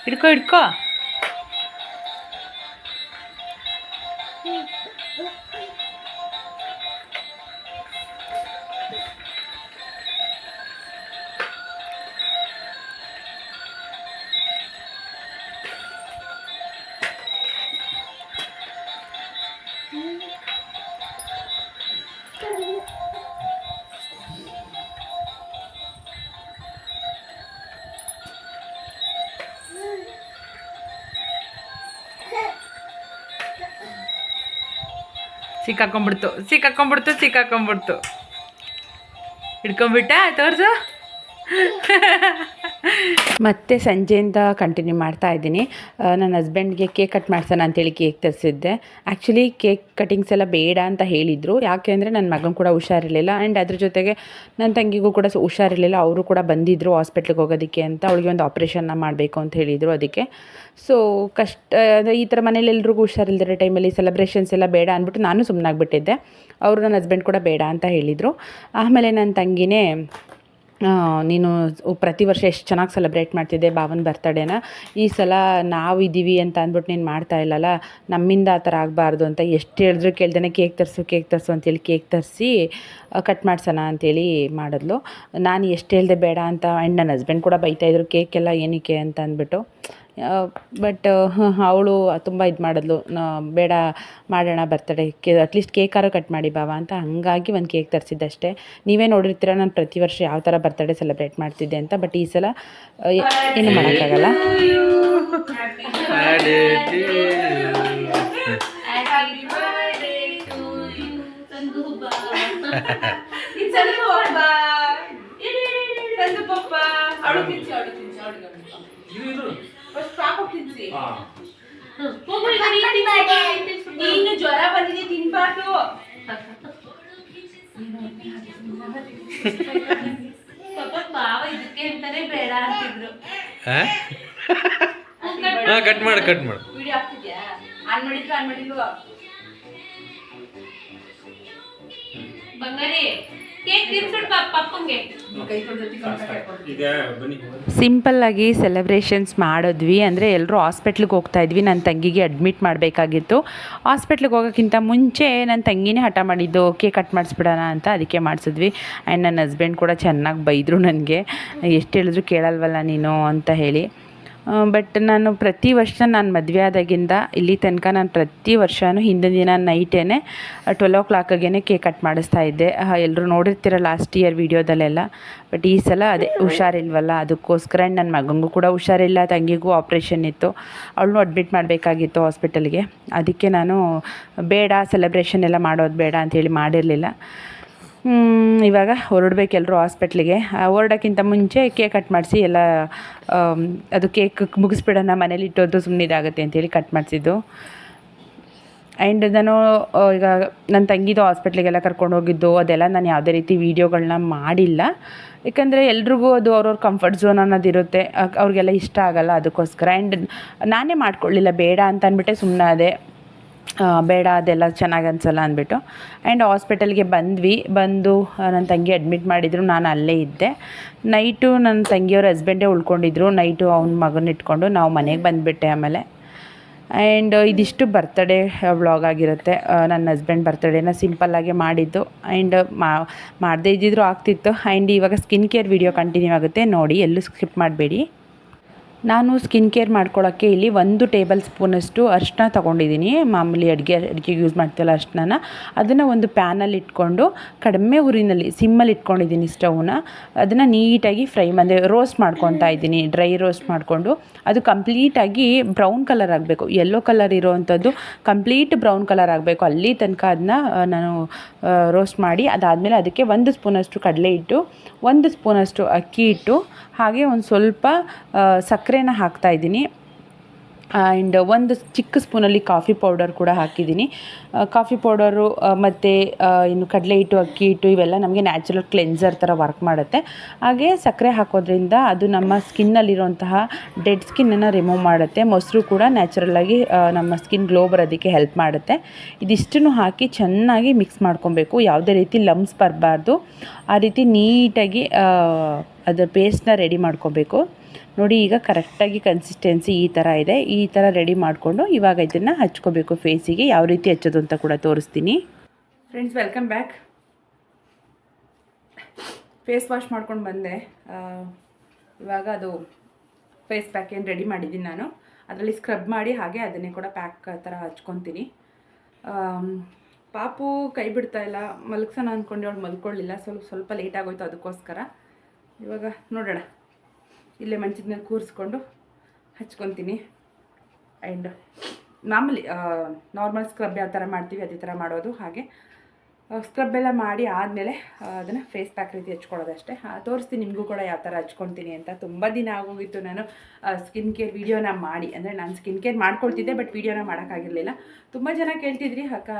ಹಿಡ್ಕೊ ಹಿಡ್ಕೊ. ಸಿಕ್ಕಾಕೊಂಡ್ಬಿಡ್ತು ಹಿಡ್ಕೊಂಬಿಟ್ಟ ತೋರ್ಸು. ಮತ್ತು ಸಂಜೆಯಿಂದ ಕಂಟಿನ್ಯೂ ಮಾಡ್ತಾ ಇದ್ದೀನಿ. ನನ್ನ ಹಸ್ಬೆಂಡ್ಗೆ ಕೇಕ್ ಕಟ್ ಮಾಡ್ಸೋಣ ಅಂತೇಳಿ ಕೇಕ್ ತರಿಸಿದ್ದೆ. ಆ್ಯಕ್ಚುಲಿ ಕೇಕ್ ಕಟಿಂಗ್ಸ್ ಎಲ್ಲ ಬೇಡ ಅಂತ ಹೇಳಿದರು. ಯಾಕೆ ಅಂದರೆ ನನ್ನ ಮಗನ ಕೂಡ ಹುಷಾರಿರಲಿಲ್ಲ ಆ್ಯಂಡ್ ಅದ್ರ ಜೊತೆಗೆ ನನ್ನ ತಂಗಿಗೂ ಕೂಡ ಹುಷಾರಿರಲಿಲ್ಲ. ಅವರು ಕೂಡ ಬಂದಿದ್ದರು ಹಾಸ್ಪಿಟ್ಲಿಗೆ ಹೋಗೋದಕ್ಕೆ ಅಂತ. ಅವಳಿಗೆ ಒಂದು ಆಪ್ರೇಷನ್ನ ಮಾಡಬೇಕು ಅಂತ ಹೇಳಿದರು. ಅದಕ್ಕೆ ಸೊ ಈ ಥರ ಮನೇಲಿ ಎಲ್ರಿಗೂ ಹುಷಾರಿಲ್ದಿರೋ ಟೈಮಲ್ಲಿ ಸೆಲೆಬ್ರೇಷನ್ಸ್ ಎಲ್ಲ ಬೇಡ ಅಂದ್ಬಿಟ್ಟು ನಾನು ಸುಮ್ಮನಾಗ್ಬಿಟ್ಟಿದ್ದೆ. ಅವರು ನನ್ನ ಹಸ್ಬೆಂಡ್ ಕೂಡ ಬೇಡ ಅಂತ ಹೇಳಿದರು. ಆಮೇಲೆ ನನ್ನ ತಂಗಿನೇ ನೀನು ಪ್ರತಿ ವರ್ಷ ಎಷ್ಟು ಚೆನ್ನಾಗಿ ಸೆಲೆಬ್ರೇಟ್ ಮಾಡ್ತಿದ್ದೆ ಭಾವನ ಬರ್ತಡೇನ, ಈ ಸಲ ನಾವು ಇದ್ದೀವಿ ಅಂತ ಅಂದ್ಬಿಟ್ಟು ನೀನು ಮಾಡ್ತಾ ಇಲ್ಲಲ್ಲ, ನಮ್ಮಿಂದ ಆ ಥರ ಆಗಬಾರ್ದು ಅಂತ ಎಷ್ಟು ಹೇಳಿದ್ರು ಕೇಳ್ದೇನೆ ಕೇಕ್ ತರಿಸು ಅಂತೇಳಿ ಕೇಕ್ ತರಿಸಿ ಕಟ್ ಮಾಡ್ಸೋಣ ಅಂತೇಳಿ ಮಾಡಿದ್ಲು. ನಾನು ಎಷ್ಟು ಹೇಳಿದೆ ಬೇಡ ಅಂತ. ಆ್ಯಂಡ್ ನನ್ನ ಹಸ್ಬೆಂಡ್ ಕೂಡ ಬೈತಾಯಿದ್ರು ಕೇಕೆಲ್ಲ ಏನಕ್ಕೆ ಅಂತ ಅಂದ್ಬಿಟ್ಟು. ಬಟ್ ಅವಳು ತುಂಬ ಇದು ಮಾಡಿದ್ಲು, ಬೇಡ ಮಾಡೋಣ ಬರ್ತಡೇ ಅಟ್ಲೀಸ್ಟ್ ಕೇಕಾರು ಕಟ್ ಮಾಡಿ ಬಾವ ಅಂತ. ಹಂಗಾಗಿ ಒಂದು ಕೇಕ್ ತರಿಸಿದ್ದಷ್ಟೇ. ನೀವೇ ನೋಡಿರ್ತೀರ ನಾನು ಪ್ರತಿ ವರ್ಷ ಯಾವ ಥರ ಬರ್ತಡೇ ಸೆಲೆಬ್ರೇಟ್ ಮಾಡ್ತಿದ್ದೆ ಅಂತ. ಬಟ್ ಈ ಸಲ ಏನು ಮಾಡೋಕ್ಕಾಗಲ್ಲ. ನೀನು ಜ್ವರ ಬಂದಿದೆ ತಿನ್ಬಾರ್ದು. ಬಾವ ಇದಕ್ಕೆ ಅಂತಾನೆ ಬೇಡ ಅಂತಿದ್ರು. ಕಟ್ ಮಾಡು ವಿಡಿಯೋ ಆಗ್ತಿದ್ಯಾ? ಆನ್ ಮಾಡಿದ್ರು ಬಂಗಾರಿ ಕೇಕ್ ತಿನ್ಸ್ಬಿಡು ಪಪ್ಪಂಗೆ. ಸಿಂಪಲ್ಲಾಗಿ ಸೆಲೆಬ್ರೇಷನ್ಸ್ ಮಾಡಿದ್ವಿ. ಅಂದರೆ ಎಲ್ಲರೂ ಹಾಸ್ಪಿಟ್ಲಿಗೆ ಹೋಗ್ತಾಯಿದ್ವಿ. ನನ್ನ ತಂಗಿಗೆ ಅಡ್ಮಿಟ್ ಮಾಡಬೇಕಾಗಿತ್ತು. ಹಾಸ್ಪಿಟ್ಲಿಗೆ ಹೋಗೋಕ್ಕಿಂತ ಮುಂಚೆ ನನ್ನ ತಂಗಿನೇ ಹಠ ಮಾಡಿದ್ದು ಕೇಕ್ ಕಟ್ ಮಾಡಿಸ್ಬಿಡೋಣ ಅಂತ. ಅದಕ್ಕೆ ಮಾಡಿಸಿದ್ವಿ. ಆ್ಯಂಡ್ ನನ್ನ ಹಸ್ಬೆಂಡ್ ಕೂಡ ಚೆನ್ನಾಗಿ ಬೈದರು ನನಗೆ, ಎಷ್ಟು ಹೇಳಿದ್ರು ಕೇಳಲ್ವಲ್ಲ ನೀನು ಅಂತ ಹೇಳಿ. ಬಟ್ ನಾನು ಪ್ರತಿ ವರ್ಷ ನಾನು ಮದುವೆ ಆದಾಗಿಂದ ಇಲ್ಲಿ ತನಕ ನಾನು ಪ್ರತಿ ವರ್ಷವೂ ಹಿಂದಿನ ದಿನ ನೈಟೇ 12 o'clockಗೆ ಕೇಕ್ ಕಟ್ ಮಾಡಿಸ್ತಾ ಇದ್ದೆ. ಎಲ್ಲರೂ ನೋಡಿರ್ತೀರ ಲಾಸ್ಟ್ ಇಯರ್ ವೀಡಿಯೋದಲ್ಲೆಲ್ಲ. ಬಟ್ ಈ ಸಲ ಅದೇ ಹುಷಾರಿಲ್ವಲ್ಲ, ಅದಕ್ಕೋಸ್ಕರ ನನ್ನ ಮಗನಿಗೂ ಕೂಡ ಹುಷಾರಿಲ್ಲ, ತಂಗಿಗೂ ಆಪ್ರೇಷನ್ ಇತ್ತು, ಅವಳನ್ನೂ ಅಡ್ಮಿಟ್ ಮಾಡಬೇಕಾಗಿತ್ತು ಹಾಸ್ಪಿಟಲ್ಗೆ. ಅದಕ್ಕೆ ನಾನು ಬೇಡ ಸೆಲೆಬ್ರೇಷನ್ ಎಲ್ಲ ಮಾಡೋದು ಬೇಡ ಅಂಥೇಳಿ ಮಾಡಿರಲಿಲ್ಲ. ಇವಾಗ ಹೊರಡ್ಬೇಕು ಎಲ್ಲರೂ ಹಾಸ್ಪಿಟ್ಲಿಗೆ. ಹೊರಡೋಕ್ಕಿಂತ ಮುಂಚೆ ಕೇಕ್ ಕಟ್ ಮಾಡಿಸಿ ಎಲ್ಲ ಅದು ಕೇಕ್ ಮುಗಿಸ್ಬಿಡೋಣ ಮನೇಲಿ ಇಟ್ಟೋದು ಸುಮ್ಮನೆ ಇದಾಗುತ್ತೆ ಅಂತೇಳಿ ಕಟ್ ಮಾಡಿಸಿದ್ದು. ಆ್ಯಂಡ್ ನಾನು ಈಗ ನನ್ನ ತಂಗಿದು ಹಾಸ್ಪಿಟ್ಲಿಗೆಲ್ಲ ಕರ್ಕೊಂಡು ಹೋಗಿದ್ದು ಅದೆಲ್ಲ ನಾನು ಯಾವುದೇ ರೀತಿ ವೀಡಿಯೋಗಳನ್ನ ಮಾಡಿಲ್ಲ. ಯಾಕಂದರೆ ಎಲ್ರಿಗೂ ಅದು ಅವ್ರವ್ರ ಕಂಫರ್ಟ್ ಝೋನ್ ಅನ್ನೋದಿರುತ್ತೆ, ಅವ್ರಿಗೆಲ್ಲ ಇಷ್ಟ ಆಗೋಲ್ಲ. ಅದಕ್ಕೋಸ್ಕರ ಆ್ಯಂಡ್ ನಾನೇ ಮಾಡ್ಕೊಳ್ಳಿಲ್ಲ, ಬೇಡ ಅಂತ ಅಂದ್ಬಿಟ್ಟೆ ಸುಮ್ಮನೆ ಅದೇ, ಬೇಡ ಅದೆಲ್ಲ ಚೆನ್ನಾಗಿ ಅನಿಸಲ್ಲ ಅಂದ್ಬಿಟ್ಟು. ಆ್ಯಂಡ್ ಹಾಸ್ಪಿಟಲ್ಗೆ ಬಂದು ನನ್ನ ತಂಗಿ ಅಡ್ಮಿಟ್ ಮಾಡಿದರು. ನಾನು ಅಲ್ಲೇ ಇದ್ದೆ. ನೈಟು ನನ್ನ ತಂಗಿಯವ್ರ ಹಸ್ಬೆಂಡೇ ಉಳ್ಕೊಂಡಿದ್ರು. ನೈಟು ಅವ್ನ ಮಗನ ಇಟ್ಕೊಂಡು ನಾವು ಮನೆಗೆ ಬಂದುಬಿಟ್ಟೆ ಆಮೇಲೆ. ಆ್ಯಂಡ್ ಇದಿಷ್ಟು ಬರ್ತಡೇ ವ್ಲಾಗ್ ಆಗಿರುತ್ತೆ. ನನ್ನ ಹಸ್ಬೆಂಡ್ ಬರ್ತಡೇನ ಸಿಂಪಲ್ಲಾಗೆ ಮಾಡಿದ್ದು. ಆ್ಯಂಡ್ ಮಾಡದೇ ಇದ್ದಿದ್ರು ಆಗ್ತಿತ್ತು. ಆ್ಯಂಡ್ ಇವಾಗ ಸ್ಕಿನ್ ಕೇರ್ ವಿಡಿಯೋ ಕಂಟಿನ್ಯೂ ಆಗುತ್ತೆ, ನೋಡಿ, ಎಲ್ಲೂ ಸ್ಕಿಪ್ ಮಾಡಬೇಡಿ. ನಾನು ಸ್ಕಿನ್ ಕೇರ್ ಮಾಡ್ಕೊಳ್ಳೋಕ್ಕೆ ಇಲ್ಲಿ 1 ಟೇಬಲ್ ಸ್ಪೂನಷ್ಟು ಅರಿಶಿನ ತೊಗೊಂಡಿದ್ದೀನಿ. ಮಾಮೂಲಿ ಅಡುಗೆಗೆ ಯೂಸ್ ಮಾಡ್ತೀವಲ್ಲ ಅರಿಶಿನ, ಅದನ್ನು ಒಂದು ಪ್ಯಾನಲ್ಲಿ ಇಟ್ಕೊಂಡು ಕಡಿಮೆ ಉರಿನಲ್ಲಿ ಸಿಮ್ಮಲ್ಲಿ ಇಟ್ಕೊಂಡಿದ್ದೀನಿ ಸ್ಟವ್ನ. ಅದನ್ನು ನೀಟಾಗಿ ಫ್ರೈ ಅಂದರೆ ರೋಸ್ಟ್ ಮಾಡ್ಕೊತಾ ಇದ್ದೀನಿ. ಡ್ರೈ ರೋಸ್ಟ್ ಮಾಡಿಕೊಂಡು ಅದು ಕಂಪ್ಲೀಟಾಗಿ ಬ್ರೌನ್ ಕಲರ್ ಆಗಬೇಕು. ಯೆಲ್ಲೋ ಕಲರ್ ಇರೋವಂಥದ್ದು ಕಂಪ್ಲೀಟ್ ಬ್ರೌನ್ ಕಲರ್ ಆಗಬೇಕು. ಅಲ್ಲಿ ತನಕ ಅದನ್ನ ನಾನು ರೋಸ್ಟ್ ಮಾಡಿ, ಅದಾದಮೇಲೆ ಅದಕ್ಕೆ 1 ಸ್ಪೂನಷ್ಟು ಕಡಲೆ ಹಿಟ್ಟು, 1 ಸ್ಪೂನಷ್ಟು ಅಕ್ಕಿ ಹಿಟ್ಟು, ಹಾಗೆ ಒಂದು ಸ್ವಲ್ಪ ಸಕ್ಕರೆನ ಹಾಕ್ತಾಯಿದ್ದೀನಿ. ಆ್ಯಂಡ್ 1 ಚಿಕ್ಕ ಸ್ಪೂನಲ್ಲಿ ಕಾಫಿ ಪೌಡರ್ ಕೂಡ ಹಾಕಿದ್ದೀನಿ. ಕಾಫಿ ಪೌಡರು ಮತ್ತು ಇನ್ನು ಕಡಲೆ ಹಿಟ್ಟು, ಅಕ್ಕಿ ಹಿಟ್ಟು ಇವೆಲ್ಲ ನಮಗೆ ನ್ಯಾಚುರಲ್ ಕ್ಲೆನ್ಸರ್ ಥರ ವರ್ಕ್ ಮಾಡುತ್ತೆ. ಹಾಗೆ ಸಕ್ಕರೆ ಹಾಕೋದ್ರಿಂದ ಅದು ನಮ್ಮ ಸ್ಕಿನ್ನಲ್ಲಿರುವಂತಹ ಡೆಡ್ ಸ್ಕಿನ್ನನ್ನು ರಿಮೂವ್ ಮಾಡುತ್ತೆ. ಮೊಸರು ಕೂಡ ನ್ಯಾಚುರಲ್ಲಾಗಿ ನಮ್ಮ ಸ್ಕಿನ್ ಗ್ಲೋ ಬರೋದಕ್ಕೆ ಹೆಲ್ಪ್ ಮಾಡುತ್ತೆ. ಇದಿಷ್ಟನ್ನು ಹಾಕಿ ಚೆನ್ನಾಗಿ ಮಿಕ್ಸ್ ಮಾಡ್ಕೊಬೇಕು. ಯಾವುದೇ ರೀತಿ ಲಮ್ಸ್ ಬರಬಾರ್ದು. ಆ ರೀತಿ ನೀಟಾಗಿ ಅದರ ಪೇಸ್ಟ್ನ ರೆಡಿ ಮಾಡ್ಕೊಬೇಕು. ನೋಡಿ ಈಗ ಕರೆಕ್ಟಾಗಿ ಕನ್ಸಿಸ್ಟೆನ್ಸಿ ಈ ಥರ ಇದೆ. ಈ ಥರ ರೆಡಿ ಮಾಡಿಕೊಂಡು ಇವಾಗ ಇದನ್ನು ಹಚ್ಕೋಬೇಕು ಫೇಸಿಗೆ. ಯಾವ ರೀತಿ ಹಚ್ಚೋದು ಅಂತ ಕೂಡ ತೋರಿಸ್ತೀನಿ. Friends, welcome back. Face wash ಮಾಡ್ಕೊಂಡು ಬಂದೆ. ಇವಾಗ ಅದು ಫೇಸ್ ಪ್ಯಾಕ್ ಏನು ರೆಡಿ ಮಾಡಿದ್ದೀನಿ ನಾನು. ಅದರಲ್ಲಿ ಸ್ಕ್ರಬ್ ಮಾಡಿ ಹಾಗೆ ಅದನ್ನೇ ಕೂಡ ಪ್ಯಾಕ್ ಥರ ಹಚ್ಕೊತೀನಿ. ಪಾಪು ಕೈ ಬಿಡ್ತಾಯಿಲ್ಲ, ಮಲಗ್ಸೋಣ ಅಂದ್ಕೊಂಡು ಅವಳು ಮಲ್ಕೊಳ್ಳಿಲ್ಲ. ಸ್ವಲ್ಪ ಲೇಟ್ ಆಗೋಯ್ತು, ಅದಕ್ಕೋಸ್ಕರ ಇವಾಗ ನೋಡೋಣ, ಇಲ್ಲೇ ಮಂಚದ ಮೇಲೆ ಕೂರಿಸ್ಕೊಂಡು ಹಚ್ಕೊತೀನಿ. ಆ್ಯಂಡ್ ಮಾಮೂಲಿ ನಾರ್ಮಲ್ ಸ್ಕ್ರಬ್ ಯಾವ ಥರ ಮಾಡ್ತೀವಿ ಅದೇ ಥರ ಮಾಡೋದು. ಹಾಗೆ ಸ್ಕ್ರಬ್ ಎಲ್ಲ ಮಾಡಿ ಆದಮೇಲೆ ಅದನ್ನು ಫೇಸ್ ಪ್ಯಾಕ್ ರೀತಿ ಹಚ್ಕೊಳ್ಳೋದಷ್ಟೇ. ತೋರಿಸ್ತೀನಿ ನಿಮಗೂ ಕೂಡ ಯಾವ ಥರ ಹಚ್ಕೊತೀನಿ ಅಂತ. ತುಂಬ ದಿನ ಆಗೋಗಿತ್ತು ನಾನು ಸ್ಕಿನ್ ಕೇರ್ ವೀಡಿಯೋನ ಮಾಡಿ. ಅಂದರೆ ನಾನು ಸ್ಕಿನ್ ಕೇರ್ ಮಾಡ್ಕೊಳ್ತಿದ್ದೆ, ಬಟ್ ವೀಡಿಯೋನ ಮಾಡೋಕ್ಕಾಗಿರಲಿಲ್ಲ. ತುಂಬ ಜನ ಕೇಳ್ತಿದ್ರಿ, ಅಕ್ಕ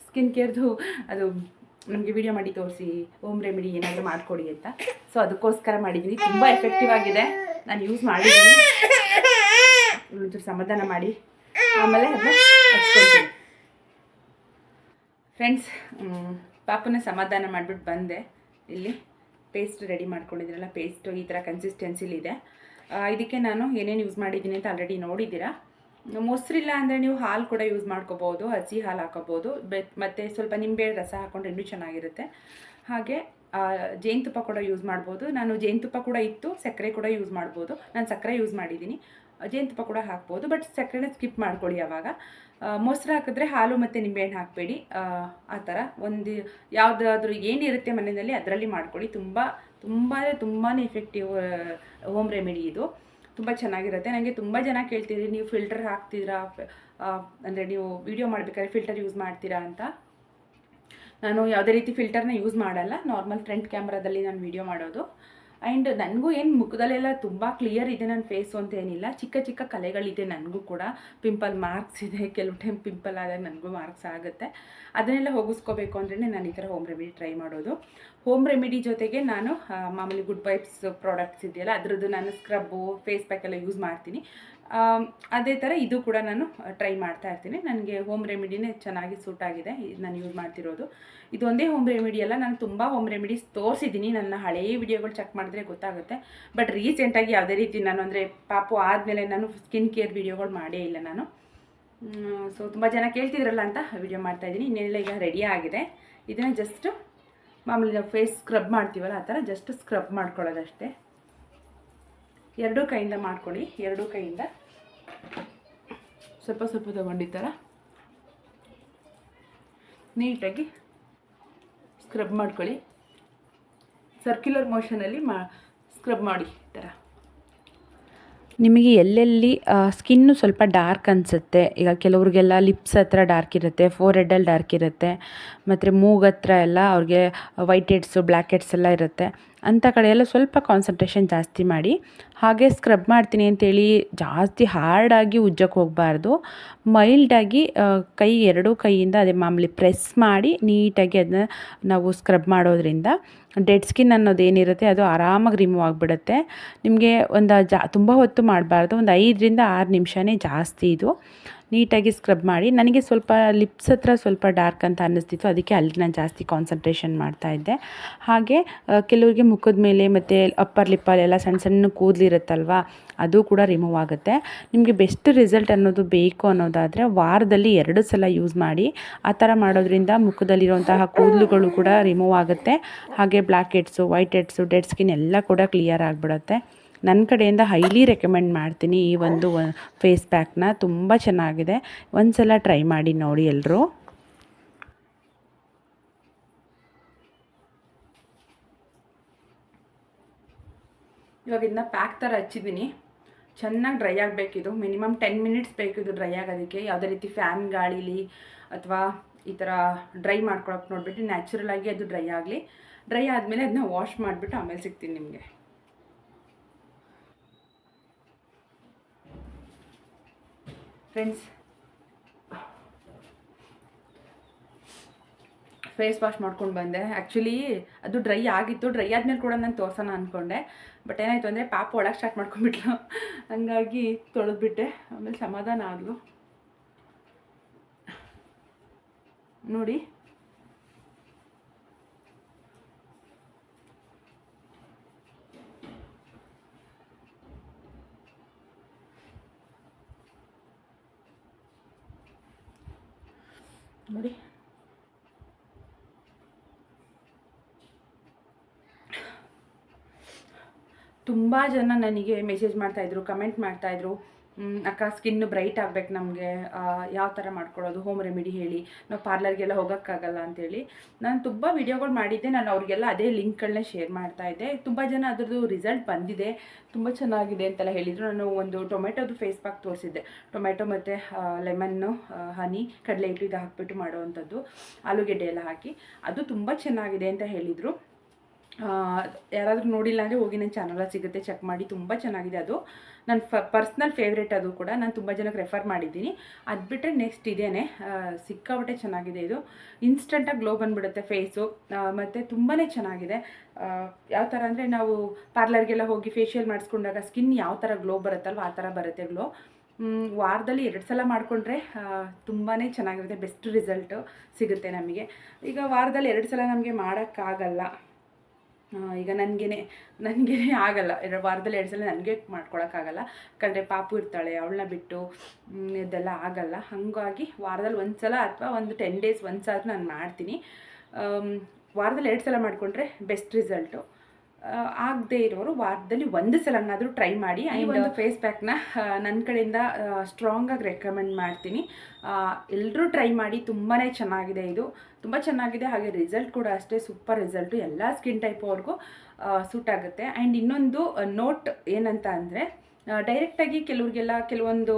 ಸ್ಕಿನ್ ಕೇರ್ದು ಅದು ನಮಗೆ ವೀಡಿಯೋ ಮಾಡಿ ತೋರಿಸಿ, ಹೋಮ್ ರೆಮಿಡಿ ಏನಾದರೂ ಮಾಡಿಕೊಡಿ ಅಂತ. ಸೊ ಅದಕ್ಕೋಸ್ಕರ ಮಾಡಿದ್ದೀನಿ. ತುಂಬ ಎಫೆಕ್ಟಿವ್ ಆಗಿದೆ, ನಾನು ಯೂಸ್ ಮಾಡಿದ್ದೀನಿ. ಒಂಚೂರು ಸಮಾಧಾನ ಮಾಡಿ ಆಮೇಲೆ ಅದನ್ನ ಹಚ್ಕೊಳ್ತೀನಿ. ಫ್ರೆಂಡ್ಸ್, ಪಾಪನ ಸಮಾಧಾನ ಮಾಡಿಬಿಟ್ಟು ಬಂದೆ. ಇಲ್ಲಿ ಪೇಸ್ಟ್ ರೆಡಿ ಮಾಡ್ಕೊಂಡಿದ್ದೀರಲ್ಲ, ಪೇಸ್ಟು ಈ ಥರ ಕನ್ಸಿಸ್ಟೆನ್ಸಿಲಿದೆ. ಇದಕ್ಕೆ ನಾನು ಏನೇನು ಯೂಸ್ ಮಾಡಿದ್ದೀನಿ ಅಂತ ಆಲ್ರೆಡಿ ನೋಡಿದ್ದೀರಾ. ಮೊಸರಿಲ್ಲ ಅಂದರೆ ನೀವು ಹಾಲು ಕೂಡ ಯೂಸ್ ಮಾಡ್ಕೋಬೋದು, ಹಸಿ ಹಾಲು ಹಾಕೋಬೋದು. ಮತ್ತು ಸ್ವಲ್ಪ ನಿಂಬೆ ರಸ ಹಾಕ್ಕೊಂಡ್ರೆ ಇನ್ನೂ ಚೆನ್ನಾಗಿರುತ್ತೆ. ಹಾಗೆ ಜೇನುತುಪ್ಪ ಕೂಡ ಯೂಸ್ ಮಾಡ್ಬೋದು. ನಾನು ಜೇನುತುಪ್ಪ ಕೂಡ ಇತ್ತು, ಸಕ್ಕರೆ ಕೂಡ ಯೂಸ್ ಮಾಡ್ಬೋದು. ನಾನು ಸಕ್ಕರೆ ಯೂಸ್ ಮಾಡಿದ್ದೀನಿ, ಜೇನುತುಪ್ಪ ಕೂಡ ಹಾಕ್ಬೋದು, ಬಟ್ ಸಕ್ಕರೆನ ಸ್ಕಿಪ್ ಮಾಡ್ಕೊಳ್ಳಿ. ಆವಾಗ ಮೊಸರು ಹಾಕಿದ್ರೆ ಹಾಲು ಮತ್ತು ನಿಂಬೆಹಣ್ಣು ಹಾಕಬೇಡಿ. ಆ ಥರ ಒಂದು ಯಾವುದಾದ್ರೂ ಏನಿರುತ್ತೆ ಮನೆಯಲ್ಲಿ ಅದರಲ್ಲಿ ಮಾಡ್ಕೊಳ್ಳಿ. ತುಂಬಾ ಎಫೆಕ್ಟಿವ್ ಹೋಮ್ ರೆಮಿಡಿ ಇದು. ತುಂಬ ಚೆನ್ನಾಗಿರುತ್ತೆ. ನನಗೆ ತುಂಬ ಜನ ಕೇಳ್ತಿದ್ರಿ, ನೀವು ಫಿಲ್ಟರ್ ಹಾಕ್ತಿದ್ದೀರಾ, ಅಂದರೆ ನೀವು ವಿಡಿಯೋ ಮಾಡಬೇಕಾದ್ರೆ ಫಿಲ್ಟರ್ ಯೂಸ್ ಮಾಡ್ತೀರಾ ಅಂತ. ನಾನು ಯಾವುದೇ ರೀತಿ ಫಿಲ್ಟರ್ನ ಯೂಸ್ ಮಾಡಲ್ಲ. ನಾರ್ಮಲ್ ಫ್ರಂಟ್ ಕ್ಯಾಮ್ರಾದಲ್ಲಿ ನಾನು ವಿಡಿಯೋ ಮಾಡೋದು. ಆ್ಯಂಡ್ ನನಗೂ ಏನು ಮುಖದಲ್ಲೆಲ್ಲ ತುಂಬ ಕ್ಲಿಯರ್ ಇದೆ ನನ್ನ ಫೇಸು ಅಂತ ಏನಿಲ್ಲ. ಚಿಕ್ಕ ಚಿಕ್ಕ ಕಲೆಗಳಿದೆ ನನಗೂ ಕೂಡ. ಪಿಂಪಲ್ ಮಾರ್ಕ್ಸ್ ಇದೆ, ಕೆಲವು ಟೈಮ್ ಪಿಂಪಲ್ ಆದಾಗ ನನಗೂ ಮಾರ್ಕ್ಸ್ ಆಗುತ್ತೆ. ಅದನ್ನೆಲ್ಲ ಹೋಗಿಸ್ಕೋಬೇಕು ಅಂದ್ರೆ ನಾನು ಈ ಥರ ಹೋಮ್ ರೆಮಿಡಿ ಟ್ರೈ ಮಾಡೋದು. ಹೋಮ್ ರೆಮಿಡಿ ಜೊತೆಗೆ ನಾನು ಮಾಮೂಲಿ ಗುಡ್ ವೈಬ್ಸ್ ಪ್ರಾಡಕ್ಟ್ಸ್ ಇದೆಯಲ್ಲ ಅದರದ್ದು ನಾನು ಸ್ಕ್ರಬ್ಬು, ಫೇಸ್ ಪ್ಯಾಕ್ ಎಲ್ಲ ಯೂಸ್ ಮಾಡ್ತೀನಿ. ಅದೇ ಥರ ಇದು ಕೂಡ ನಾನು ಟ್ರೈ ಮಾಡ್ತಾ ಇರ್ತೀನಿ. ನನಗೆ ಹೋಮ್ ರೆಮಿಡಿನೇ ಚೆನ್ನಾಗಿ ಸೂಟ್ ಆಗಿದೆ, ನಾನು ಯೂಸ್ ಮಾಡ್ತಿರೋದು. ಇದೊಂದೇ ಹೋಮ್ ರೆಮಿಡಿ ಅಲ್ಲ, ನಾನು ತುಂಬ ಹೋಮ್ ರೆಮಿಡೀಸ್ ತೋರಿಸಿದ್ದೀನಿ. ನನ್ನ ಹಳೆಯ ವಿಡಿಯೋಗಳು ಚೆಕ್ ಮಾಡಿದ್ರೆ ಗೊತ್ತಾಗುತ್ತೆ. ಬಟ್ ರೀಸೆಂಟಾಗಿ ಯಾವುದೇ ರೀತಿ ನಾನು ಅಂದರೆ ಪಾಪು ಆದಮೇಲೆ ನಾನು ಸ್ಕಿನ್ ಕೇರ್ ವಿಡಿಯೋಗಳು ಮಾಡೇ ಇಲ್ಲ ನಾನು. ಸೊ ತುಂಬ ಜನ ಕೇಳ್ತಿದ್ರಲ್ಲ ಅಂತ ವಿಡಿಯೋ ಮಾಡ್ತಾಯಿದ್ದೀನಿ. ಇನ್ನೆಲ್ಲ ಈಗ ರೆಡಿ ಆಗಿದೆ. ಇದನ್ನು ಜಸ್ಟ್ ಮಾಮೂಲಿ ನಾವು ಫೇಸ್ ಸ್ಕ್ರಬ್ ಮಾಡ್ತೀವಲ್ಲ ಆ ಥರ ಜಸ್ಟ್ ಸ್ಕ್ರಬ್ ಮಾಡ್ಕೊಳ್ಳೋದಷ್ಟೇ. ಎರಡೂ ಕೈಯಿಂದ ಮಾಡ್ಕೊಳ್ಳಿ. ಎರಡೂ ಕೈಯಿಂದ ಸ್ವಲ್ಪ ಸ್ವಲ್ಪ ತೊಗೊಂಡು ಈ ಥರ ನೀಟಾಗಿ ಸ್ಕ್ರಬ್ ಮಾಡ್ಕೊಳ್ಳಿ. ಸರ್ಕ್ಯುಲರ್ ಮೋಷನಲ್ಲಿ ಸ್ಕ್ರಬ್ ಮಾಡಿ ಈ ಥರ. ನಿಮಗೆ ಎಲ್ಲೆಲ್ಲಿ ಸ್ಕಿನ್ನು ಸ್ವಲ್ಪ ಡಾರ್ಕ್ ಅನಿಸುತ್ತೆ, ಈಗ ಕೆಲವ್ರಿಗೆಲ್ಲ ಲಿಪ್ಸ್ ಹತ್ರ ಡಾರ್ಕ್ ಇರುತ್ತೆ, ಫೋರ್ ಹೆಡ್ಡಲ್ಲಿ ಡಾರ್ಕ್ ಇರುತ್ತೆ, ಮತ್ತು ಮೂಗತ್ರ ಎಲ್ಲ ಅವ್ರಿಗೆ ವೈಟ್ ಹೆಡ್ಸು ಬ್ಲ್ಯಾಕ್ ಹೆಡ್ಸ್ ಎಲ್ಲ ಇರುತ್ತೆ. ಅಂಥ ಕಡೆ ಎಲ್ಲ ಸ್ವಲ್ಪ ಕಾನ್ಸಂಟ್ರೇಷನ್ ಜಾಸ್ತಿ ಮಾಡಿ. ಹಾಗೆ ಸ್ಕ್ರಬ್ ಮಾಡ್ತೀನಿ ಅಂತೇಳಿ ಜಾಸ್ತಿ ಹಾರ್ಡಾಗಿ ಉಜ್ಜಕ್ಕೆ ಹೋಗಬಾರ್ದು. ಮೈಲ್ಡಾಗಿ ಎರಡೂ ಕೈಯಿಂದ ಅದೇ ಮಾಮೂಲಿ ಪ್ರೆಸ್ ಮಾಡಿ ನೀಟಾಗಿ ಅದನ್ನ ನಾವು ಸ್ಕ್ರಬ್ ಮಾಡೋದ್ರಿಂದ ಡೆಡ್ ಸ್ಕಿನ್ ಅನ್ನೋದೇನಿರುತ್ತೆ ಅದು ಆರಾಮಾಗಿ ರಿಮೂವ್ ಆಗಿಬಿಡುತ್ತೆ. ನಿಮಗೆ ತುಂಬ ಹೊತ್ತು ಮಾಡಬಾರ್ದು, ಒಂದು 5ರಿಂದ 6 ನಿಮಿಷನೇ ಜಾಸ್ತಿ ಇದು. ನೀಟಾಗಿ ಸ್ಕ್ರಬ್ ಮಾಡಿ. ನನಗೆ ಸ್ವಲ್ಪ ಲಿಪ್ಸ್ ಹತ್ರ ಸ್ವಲ್ಪ ಡಾರ್ಕ್ ಅಂತ ಅನ್ನಿಸ್ತಿತ್ತು, ಅದಕ್ಕೆ ಅಲ್ಲಿ ನಾನು ಜಾಸ್ತಿ ಕಾನ್ಸಂಟ್ರೇಷನ್ ಮಾಡ್ತಾಯಿದ್ದೆ. ಹಾಗೆ ಕೆಲವರಿಗೆ ಮುಖದ ಮೇಲೆ ಮತ್ತು ಅಪ್ಪರ್ ಲಿಪ್ಪಲ್ಲೆಲ್ಲ ಸಣ್ಣ ಸಣ್ಣ ಕೂದಲಿರುತ್ತಲ್ವ, ಅದು ಕೂಡ ರಿಮೂವ್ ಆಗುತ್ತೆ. ನಿಮಗೆ ಬೆಸ್ಟ್ ರಿಸಲ್ಟ್ ಅನ್ನೋದು ಬೇಕು ಅನ್ನೋದಾದರೆ ವಾರದಲ್ಲಿ 2 ಸಲ ಯೂಸ್ ಮಾಡಿ. ಆ ಥರ ಮಾಡೋದ್ರಿಂದ ಮುಖದಲ್ಲಿರುವಂತಹ ಕೂದಲುಗಳು ಕೂಡ ರಿಮೂವ್ ಆಗುತ್ತೆ. ಹಾಗೆ black heads, white heads, dead skin ಎಲ್ಲ ಕೂಡ ಕ್ಲಿಯರ್ ಆಗಿಬಿಡುತ್ತೆ. ನನ್ನ ಕಡೆಯಿಂದ ಹೈಲಿ ರೆಕಮೆಂಡ್ ಮಾಡ್ತೀನಿ ಈ ಒಂದು ಫೇಸ್ ಪ್ಯಾಕ್ನ. ತುಂಬ ಚೆನ್ನಾಗಿದೆ, ಒಂದು ಸಲ ಟ್ರೈ ಮಾಡಿ ನೋಡಿ ಎಲ್ಲರೂ. ಇವಾಗ ಇದನ್ನ ಪ್ಯಾಕ್ ಥರ ಹಚ್ಚಿದ್ದೀನಿ. ಚೆನ್ನಾಗಿ ಡ್ರೈ ಆಗಬೇಕಿದು. ಮಿನಿಮಮ್ 10 ಮಿನಿಟ್ಸ್ ಬೇಕಿದು ಡ್ರೈ ಆಗೋದಕ್ಕೆ. ಯಾವುದೇ ರೀತಿ ಫ್ಯಾನ್ ಗಾಳೀಲಿ ಅಥವಾ ಈ ಥರ ಡ್ರೈ ಮಾಡ್ಕೊಳಕ್ಕೆ ನೋಡಿಬಿಟ್ಟು ನ್ಯಾಚುರಲಾಗಿ ಅದು ಡ್ರೈ ಆಗಲಿ. ಡ್ರೈ ಆದಮೇಲೆ ಅದನ್ನ ವಾಶ್ ಮಾಡಿಬಿಟ್ಟು ಆಮೇಲೆ ಸಿಗ್ತೀನಿ ನಿಮಗೆ. ಫ್ರೆಂಡ್ಸ್, ಫೇಸ್ ವಾಶ್ ಮಾಡ್ಕೊಂಡು ಬಂದೆ. ಆ್ಯಕ್ಚುಲಿ ಅದು ಡ್ರೈ ಆಗಿತ್ತು. ಡ್ರೈ ಆದಮೇಲೆ ಕೂಡ ನಾನು ತೋರ್ಸೋಣ ಅಂದ್ಕೊಂಡೆ, ಬಟ್ ಏನಾಯಿತು ಅಂದರೆ ಪಾಪ ಒಳಗೆ ಸ್ಟಾರ್ಟ್ ಮಾಡ್ಕೊಂಡ್ಬಿಟ್ಲು, ಹಂಗಾಗಿ ತೊಳೆದ್ಬಿಟ್ಟೆ. ಆಮೇಲೆ ಸಮಾಧಾನ ಆದಳು ನೋಡಿ. ನೋಡಿ ತುಂಬ ಜನ ನನಗೆ ಮೆಸೇಜ್ ಮಾಡ್ತಾಯಿದ್ರು, ಕಮೆಂಟ್ ಮಾಡ್ತಾಯಿದ್ರು, ಅಕ್ಕ ಸ್ಕಿನ್ ಬ್ರೈಟ್ ಆಗಬೇಕು ನಮಗೆ, ಯಾವ ಥರ ಮಾಡ್ಕೊಳ್ಳೋದು, ಹೋಮ್ ರೆಮಿಡಿ ಹೇಳಿ, ನಾವು ಪಾರ್ಲರ್ಗೆಲ್ಲ ಹೋಗೋಕ್ಕಾಗಲ್ಲ ಅಂತೇಳಿ. ನಾನು ತುಂಬ ವೀಡಿಯೋಗಳು ಮಾಡಿದ್ದೆ, ನಾನು ಅವ್ರಿಗೆಲ್ಲ ಅದೇ ಲಿಂಕ್ಗಳನ್ನ ಶೇರ್ ಮಾಡ್ತಾಯಿದ್ದೆ. ತುಂಬ ಜನ ಅದರದ್ದು ರಿಸಲ್ಟ್ ಬಂದಿದೆ, ತುಂಬ ಚೆನ್ನಾಗಿದೆ ಅಂತೆಲ್ಲ ಹೇಳಿದರು. ನಾನು ಒಂದು ಟೊಮೆಟೊದು ಫೇಸ್ ಪ್ಯಾಕ್ ತೋರಿಸಿದ್ದೆ, ಟೊಮೆಟೊ ಮತ್ತು ಲೆಮನ್ನು, ಹನಿ, ಕಡಲೆ ಹಿಟ್ಟು ಇದು ಹಾಕ್ಬಿಟ್ಟು ಮಾಡುವಂಥದ್ದು, ಆಲೂಗೆಡ್ಡೆ ಎಲ್ಲ ಹಾಕಿ, ಅದು ತುಂಬ ಚೆನ್ನಾಗಿದೆ ಅಂತ ಹೇಳಿದರು. ಯಾರಾದರೂ ನೋಡಿಲ್ಲ ಅಂದರೆ ಹೋಗಿ ನನ್ನ ಚಾನಲಲ್ಲಿ ಸಿಗುತ್ತೆ, ಚೆಕ್ ಮಾಡಿ. ತುಂಬ ಚೆನ್ನಾಗಿದೆ ಅದು, ನನ್ನ ಪರ್ಸ್ನಲ್ ಫೇವ್ರೇಟ್ ಅದು ಕೂಡ. ನಾನು ತುಂಬ ಜನಕ್ಕೆ ರೆಫರ್ ಮಾಡಿದ್ದೀನಿ. ಅದು ಬಿಟ್ಟರೆ ನೆಕ್ಸ್ಟ್ ಇದೇನೆ, ಸಿಕ್ಕಾಪಟ್ಟೆ ಚೆನ್ನಾಗಿದೆ ಇದು. ಇನ್ಸ್ಟಂಟಾಗಿ ಗ್ಲೋ ಬಂದುಬಿಡುತ್ತೆ ಫೇಸು, ಮತ್ತು ತುಂಬಾ ಚೆನ್ನಾಗಿದೆ. ಯಾವ ಥರ ಅಂದರೆ ನಾವು ಪಾರ್ಲರ್ಗೆಲ್ಲ ಹೋಗಿ ಫೇಶಿಯಲ್ ಮಾಡಿಸ್ಕೊಂಡಾಗ ಸ್ಕಿನ್ ಯಾವ ಥರ ಗ್ಲೋ ಬರುತ್ತಲ್ವ ಆ ಥರ ಬರುತ್ತೆ ಗ್ಲೋ. ವಾರದಲ್ಲಿ 2 ಸಲ ಮಾಡಿಕೊಂಡ್ರೆ ತುಂಬಾ ಚೆನ್ನಾಗಿರುತ್ತೆ, ಬೆಸ್ಟ್ ರಿಸಲ್ಟು ಸಿಗುತ್ತೆ ನಮಗೆ. ಈಗ ವಾರದಲ್ಲಿ 2 ಸಲ ನಮಗೆ ಮಾಡೋಕ್ಕಾಗಲ್ಲ, ಈಗ ನನಗೇ ಆಗಲ್ಲ, ವಾರದಲ್ಲಿ 2 ಸಲ ನನಗೆ ಮಾಡ್ಕೊಳಕ್ಕಾಗಲ್ಲ. ಯಾಕಂದರೆ ಪಾಪು ಇರ್ತಾಳೆ, ಅವಳನ್ನ ಬಿಟ್ಟು ಇದೆಲ್ಲ ಆಗಲ್ಲ. ಹಾಗಾಗಿ ವಾರದಲ್ಲಿ 1 ಸಲ ಅಥವಾ ಒಂದು 10 ಡೇಸ್ ಒನ್ಸ್ ಆದರೂ ನಾನು ಮಾಡ್ತೀನಿ. ವಾರದಲ್ಲಿ 2 ಸಲ ಮಾಡಿಕೊಂಡ್ರೆ ಬೆಸ್ಟ್ ರಿಸಲ್ಟು. ಆಗದೇ ಇರೋರು ವಾರದಲ್ಲಿ 1 ಸಲನಾದರೂ ಟ್ರೈ ಮಾಡಿ. ಈ ಒಂದು ಫೇಸ್ ಪ್ಯಾಕ್ನ ನನ್ನ ಕಡೆಯಿಂದ ಸ್ಟ್ರಾಂಗಾಗಿ ರೆಕಮೆಂಡ್ ಮಾಡ್ತೀನಿ. ಎಲ್ಲರೂ ಟ್ರೈ ಮಾಡಿ, ತುಂಬಾ ಚೆನ್ನಾಗಿದೆ ಇದು, ತುಂಬ ಚೆನ್ನಾಗಿದೆ. ಹಾಗೆ ರಿಸಲ್ಟ್ ಕೂಡ ಅಷ್ಟೇ ಸೂಪರ್ ರಿಸಲ್ಟು, ಎಲ್ಲ ಸ್ಕಿನ್ ಟೈಪ್ ಅವ್ರಿಗೂ ಸೂಟ್ ಆಗುತ್ತೆ. ಆ್ಯಂಡ್ ಇನ್ನೊಂದು ನೋಟ್ ಏನಂತ ಅಂದರೆ, ಡೈರೆಕ್ಟಾಗಿ ಕೆಲವ್ರಿಗೆಲ್ಲ ಕೆಲವೊಂದು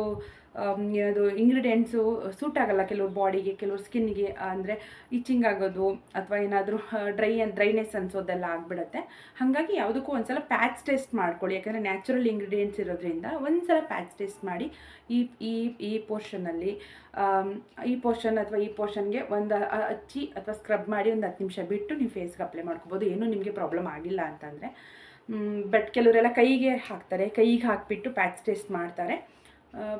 ಅದು ಇಂಗ್ರೀಡಿಯೆಂಟ್ಸು ಸೂಟ್ ಆಗೋಲ್ಲ ಕೆಲವ್ರ ಬಾಡಿಗೆ, ಕೆಲವ್ರ ಸ್ಕಿನ್ನಿಗೆ. ಅಂದರೆ ಇಚಿಂಗ್ ಆಗೋದು ಅಥವಾ ಏನಾದರೂ ಡ್ರೈನೆಸ್ ಅನ್ಸೋದೆಲ್ಲ ಆಗಿಬಿಡುತ್ತೆ. ಹಾಗಾಗಿ ಯಾವುದಕ್ಕೂ ಒಂದು ಸಲ ಪ್ಯಾಚ್ ಟೆಸ್ಟ್ ಮಾಡ್ಕೊಳ್ಳಿ, ಯಾಕಂದರೆ ನ್ಯಾಚುರಲ್ ಇಂಗ್ರೀಡಿಯೆಂಟ್ಸ್ ಇರೋದ್ರಿಂದ ಒಂದು ಸಲ ಪ್ಯಾಚ್ ಟೆಸ್ಟ್ ಮಾಡಿ. ಈ ಪೋರ್ಷನಲ್ಲಿ ಈ ಪೋರ್ಷನ್ ಅಥವಾ ಈ ಪೋರ್ಷನ್ಗೆ ಒಂದು ಹಚ್ಚಿ ಅಥವಾ ಸ್ಕ್ರಬ್ ಮಾಡಿ ಒಂದು 10 ನಿಮಿಷ ಬಿಟ್ಟು ನೀವು ಫೇಸ್ಗೆ ಅಪ್ಲೈ ಮಾಡ್ಕೋಬೋದು, ಏನೂ ನಿಮಗೆ ಪ್ರಾಬ್ಲಮ್ ಆಗಿಲ್ಲ ಅಂತಂದರೆ. ಬಟ್ ಕೆಲವರೆಲ್ಲ ಕೈಗೆ ಹಾಕ್ತಾರೆ, ಕೈಗೆ ಹಾಕಿಬಿಟ್ಟು ಪ್ಯಾಚ್ ಟೆಸ್ಟ್ ಮಾಡ್ತಾರೆ.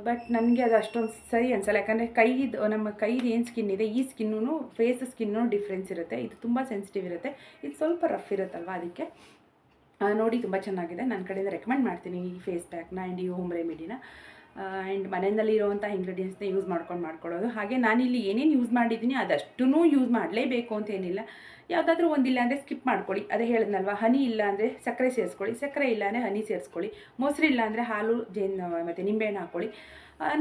ಬಟ್ ನನಗೆ ಅದು ಅಷ್ಟೊಂದು ಸರಿ ಅನಿಸಲ್ಲ, ಯಾಕಂದರೆ ನಮ್ಮ ಕೈದು ಏನು ಸ್ಕಿನ್ ಇದೆ, ಈ ಸ್ಕಿನ್ನೂ ಫೇಸ್ ಸ್ಕಿನ್ನೂ ಡಿಫ್ರೆನ್ಸ್ ಇರುತ್ತೆ. ಇದು ತುಂಬ ಸೆನ್ಸಿಟಿವ್ ಇರುತ್ತೆ, ಇದು ಸ್ವಲ್ಪ ರಫ್ ಇರುತ್ತಲ್ವ, ಅದಕ್ಕೆ ನೋಡಿ ತುಂಬ ಚೆನ್ನಾಗಿದೆ. ನನ್ನ ಕಡೆಯಿಂದ ರೆಕಮೆಂಡ್ ಮಾಡ್ತೀನಿ ಈ ಫೇಸ್ ಪ್ಯಾಕ್ನ ಆ್ಯಂಡ್ ಈ ಹೋಮ್ ರೆಮಿಡಿನ. ಆ್ಯಂಡ್ ಮನೆಯಲ್ಲಿ ಇರುವಂಥ ಇಂಗ್ರೀಡಿಯೆಂಟ್ಸ್ನ ಯೂಸ್ ಮಾಡ್ಕೊಳ್ಳೋದು. ಹಾಗೆ ನಾನಿಲ್ಲಿ ಏನೇನು ಯೂಸ್ ಮಾಡಿದ್ದೀನಿ ಅದಷ್ಟೂ ಯೂಸ್ ಮಾಡಲೇಬೇಕು ಅಂತ ಏನಿಲ್ಲ. ಯಾವುದಾದ್ರೂ ಒಂದಿಲ್ಲ ಅಂದರೆ ಸ್ಕಿಪ್ ಮಾಡ್ಕೊಳ್ಳಿ. ಅದೇ ಹೇಳಿದ್ನಲ್ವ, ಹನಿ ಇಲ್ಲ ಅಂದರೆ ಸಕ್ಕರೆ ಸೇರಿಸ್ಕೊಳ್ಳಿ, ಸಕ್ಕರೆ ಇಲ್ಲ ಅಂದರೆ ಹನಿ ಸೇರಿಸ್ಕೊಳ್ಳಿ, ಮೊಸರು ಇಲ್ಲ ಅಂದರೆ ಹಾಲು ಜೇನು ಮತ್ತು ನಿಂಬೆಹಣ್ಣು ಹಾಕ್ಕೊಳ್ಳಿ,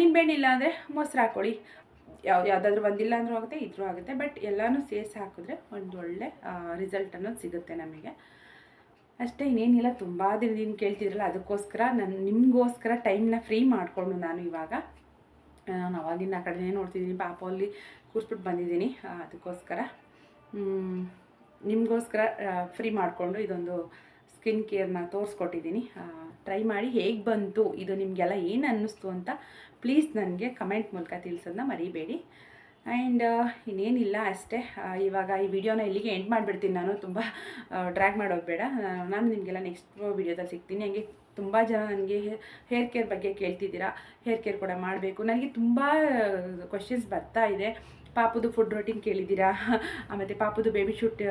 ನಿಂಬೆಹಣ್ಣು ಇಲ್ಲ ಅಂದರೆ ಮೊಸರು ಹಾಕ್ಕೊಳ್ಳಿ. ಯಾವುದಾದ್ರೂ ಒಂದಿಲ್ಲ ಅಂದರೂ ಆಗುತ್ತೆ, ಇದ್ರೂ ಆಗುತ್ತೆ. ಬಟ್ ಎಲ್ಲನೂ ಸೇರಿಸಿ ಹಾಕಿದ್ರೆ ಒಂದು ಒಳ್ಳೆ ರಿಸಲ್ಟ್ ಅನ್ನೋದು ಸಿಗುತ್ತೆ ನಮಗೆ. ಅಷ್ಟೇ, ಇನ್ನೇನಿಲ್ಲ. ತುಂಬ ದಿನದಿಂದ ಕೇಳ್ತಿದ್ರಲ್ಲ, ಅದಕ್ಕೋಸ್ಕರ ನಿಮಗೋಸ್ಕರ ಟೈಮ್ನ ಫ್ರೀ ಮಾಡಿಕೊಂಡು ನಾನು ಇವಾಗ ಅವಾಗಿನ ಕಡೆನೇ ನೋಡ್ತಿದ್ದೀನಿ, ಪಾಪ ಅಲ್ಲಿ ಕೂರಿಸ್ಬಿಟ್ಟು ಬಂದಿದ್ದೀನಿ. ಅದಕ್ಕೋಸ್ಕರ ನಿಮಗೋಸ್ಕರ ಫ್ರೀ ಮಾಡಿಕೊಂಡು ಇದೊಂದು ಸ್ಕಿನ್ ಕೇರ್ನ ತೋರಿಸ್ಕೊಟ್ಟಿದ್ದೀನಿ. ಟ್ರೈ ಮಾಡಿ ಹೇಗೆ ಬಂತು, ಇದು ನಿಮಗೆಲ್ಲ ಏನು ಅನ್ನಿಸ್ತು ಅಂತ ಪ್ಲೀಸ್ ನನಗೆ ಕಮೆಂಟ್ ಮೂಲಕ ತಿಳಿಸೋದನ್ನ ಮರಿಬೇಡಿ. ಆ್ಯಂಡ್ ಇನ್ನೇನಿಲ್ಲ, ಅಷ್ಟೇ. ಇವಾಗ ಈ ವಿಡಿಯೋನ ಇಲ್ಲಿಗೆ ಎಂಡ್ ಮಾಡಿಬಿಡ್ತೀನಿ ನಾನು, ತುಂಬ ಡ್ರ್ಯಾಗ್ ಮಾಡೋದು ಬೇಡ. ನಾನು ನಿಮಗೆಲ್ಲ ನೆಕ್ಸ್ಟ್ ವಿಡಿಯೋದಲ್ಲಿ ಸಿಗ್ತೀನಿ. ಹಂಗೆ ತುಂಬ ಜನ ನನಗೆ ಹೇರ್ ಕೇರ್ ಬಗ್ಗೆ ಕೇಳ್ತಿದ್ದೀರಾ, ಹೇರ್ ಕೇರ್ ಕೂಡ ಮಾಡಬೇಕು. ನನಗೆ ತುಂಬ ಕ್ವಶನ್ಸ್ ಬರ್ತಾ ಇದೆ. ಪಾಪುದು ಫುಡ್ ರೊಟೀನ್ ಕೇಳಿದ್ದೀರಾ, ಮತ್ತು ಪಾಪುದು ಬೇಬಿ ಶೂಟ್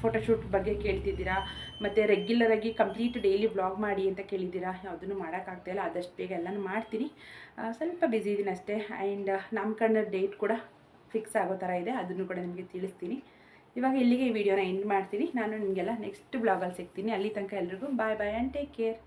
ಫೋಟೋಶೂಟ್ ಬಗ್ಗೆ ಕೇಳ್ತಿದ್ದೀರಾ, ಮತ್ತು ರೆಗ್ಯುಲರಾಗಿ ಕಂಪ್ಲೀಟ್ ಡೈಲಿ ವ್ಲಾಗ್ ಮಾಡಿ ಅಂತ ಕೇಳಿದ್ದೀರಾ. ಯಾವುದನ್ನು ಮಾಡೋಕ್ಕಾಗ್ತಾಯಿಲ್ಲ, ಆದಷ್ಟು ಬೇಗ ಎಲ್ಲನೂ ಮಾಡ್ತೀನಿ. ಸ್ವಲ್ಪ ಬ್ಯುಸಿ ಇದ್ದೀನಿ ಅಷ್ಟೇ. ಆ್ಯಂಡ್ ನಾಮಕರಣ ಡೇಟ್ ಕೂಡ ಫಿಕ್ಸ್ ಆಗೋ ಥರ ಇದೆ, ಅದನ್ನು ಕೂಡ ನಿಮಗೆ ತಿಳಿಸ್ತೀನಿ. ಇವಾಗ ಇಲ್ಲಿಗೆ ಈ ವಿಡಿಯೋನ ಎಂಡ್ ಮಾಡ್ತೀನಿ. ನಾನು ನಿಮಗೆಲ್ಲ ನೆಕ್ಸ್ಟ್ ಬ್ಲಾಗಲ್ಲಿ ಸಿಗ್ತೀನಿ. ಅಲ್ಲಿ ತನಕ ಎಲ್ರಿಗೂ ಬಾಯ್ ಆ್ಯಂಡ್ ಟೇಕ್ ಕೇರ್.